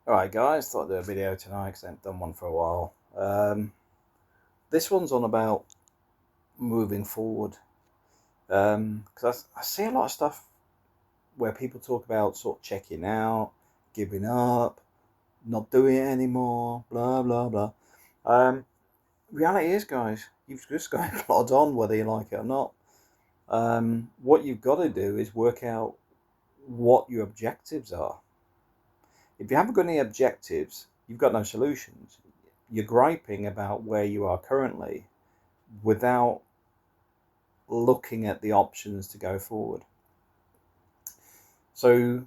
Alright guys, thought I'd do a video tonight because I haven't done one for a while. This one's on about moving forward. Because I see a lot of stuff where people talk about sort of checking out, giving up, not doing it anymore, blah blah blah. Um, Reality is, guys, you've just got to plod on whether you like it or not. What you've got to do is work out what your objectives are. If you haven't got any objectives, you've got no solutions. You're griping about where you are currently without looking at the options to go forward. So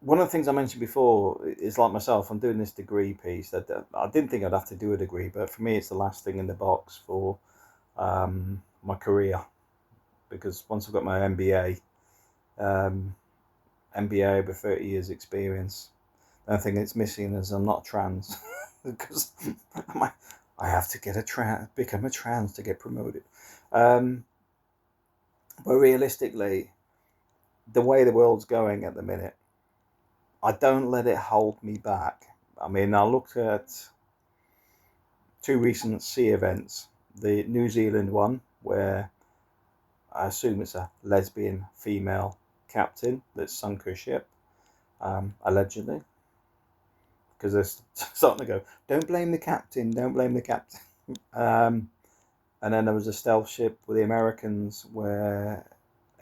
one of the things I mentioned before is, like myself, I'm doing this degree piece that I didn't think I'd have to do a degree, but for me it's the last thing in the box for my career, because once I've got my MBA, MBA over 30 years experience, the only thing it's missing is I'm not trans because I have to become a trans to get promoted. Um, but realistically, the way the world's going at the minute, I don't let it hold me back. I mean, I looked at two recent sea events. The New Zealand one, where I assume it's a lesbian female captain that sunk her ship, allegedly, because they're starting to go, don't blame the captain, don't blame the captain. Um, and then there was a stealth ship with the Americans where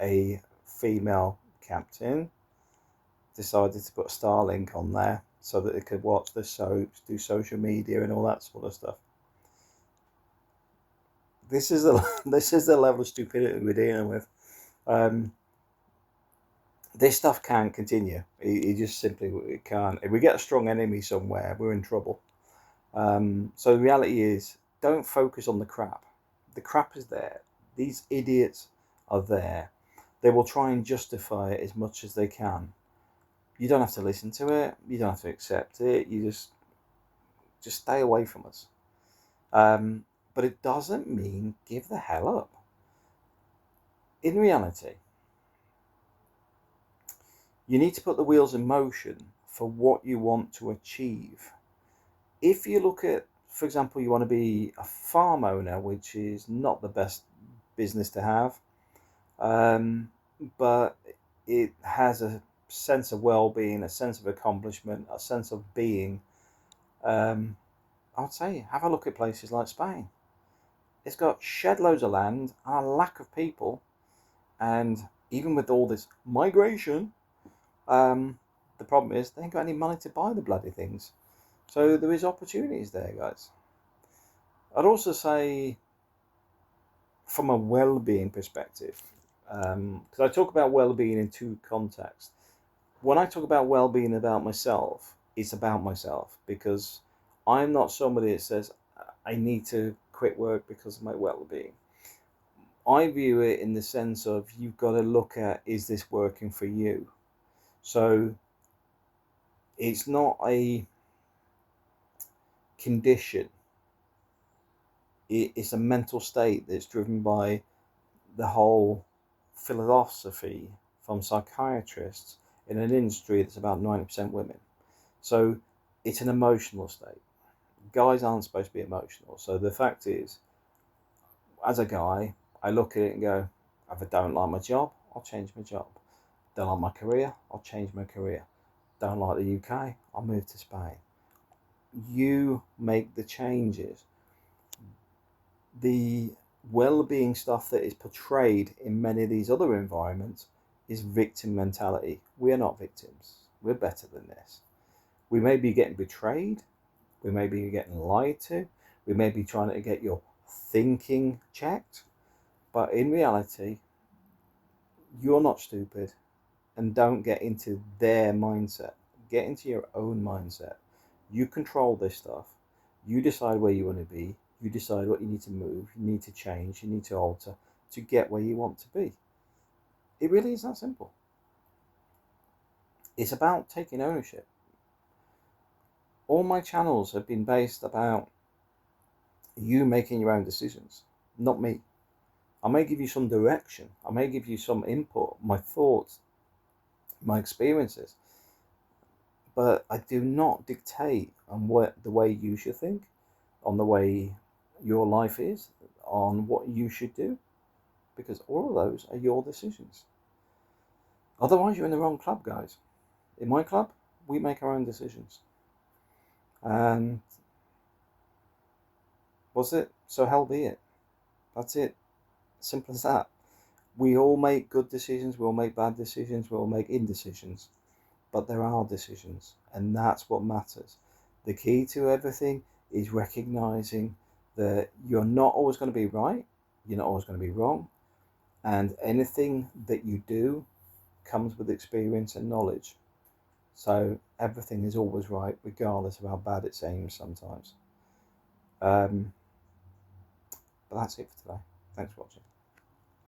a female captain decided to put Starlink on there so that they could watch the soaps, do social media, and all that sort of stuff. This is the this is the level of stupidity we're dealing with. Um, this stuff can't continue. It just simply can't. If we get a strong enemy somewhere, we're in trouble. So the reality is, don't focus on the crap. The crap is there. These idiots are there. They will try and justify it as much as they can. You don't have to listen to it. You don't have to accept it. You just stay away from us. Um, but it doesn't mean give the hell up. In reality, you need to put the wheels in motion for what you want to achieve. If you look at, for example, you want to be a farm owner, which is not the best business to have, um, but it has a sense of well-being, a sense of accomplishment, a sense of being. um, I'd say have a look at places like Spain. It's got shed loads of land and a lack of people, and even with all this migration, um, the problem is they ain't got any money to buy the bloody things. So there is opportunities there, guys. I'd also say, from a well-being perspective, because I talk about well-being in two contexts. When I talk about well-being about myself, it's about myself, because I'm not somebody that says I need to quit work because of my well-being. I view it in the sense of, you've got to look at, is this working for you? So it's not a condition, it's a mental state that's driven by the whole philosophy from psychiatrists in an industry that's about 90% women. So it's an emotional state. Guys aren't supposed to be emotional. So the fact is, as a guy, I look at it and go, if I don't like my job, I'll change my job. Don't like my career, I'll change my career. Don't like the UK, I'll move to Spain. You make the changes. The well-being stuff that is portrayed in many of these other environments is victim mentality. We're not victims. We're better than this. We may be getting betrayed. We may be getting lied to. We may be trying to get your thinking checked. But in reality, you're not stupid. And don't get into their mindset. Get into your own mindset. You control this stuff. You decide where you want to be. You decide what you need to move. You need to change. You need to alter to get where you want to be. It really is that simple. It's about taking ownership. All my channels have been based about you making your own decisions, not me. I may give you some direction. I may give you some input, my thoughts, my experiences. but I do not dictate on the way you should think, on the way your life is, on what you should do, because all of those are your decisions. Otherwise, you're in the wrong club, guys. In my club, we make our own decisions. And was it? So hell be it. That's it. Simple as that. We all make good decisions, we all make bad decisions, we all make indecisions. But there are decisions, and that's what matters. The key to everything is recognizing that you're not always going to be right, you're not always going to be wrong, and anything that you do comes with experience and knowledge. So everything is always right, regardless of how bad it seems sometimes. But that's it for today. Thanks for watching.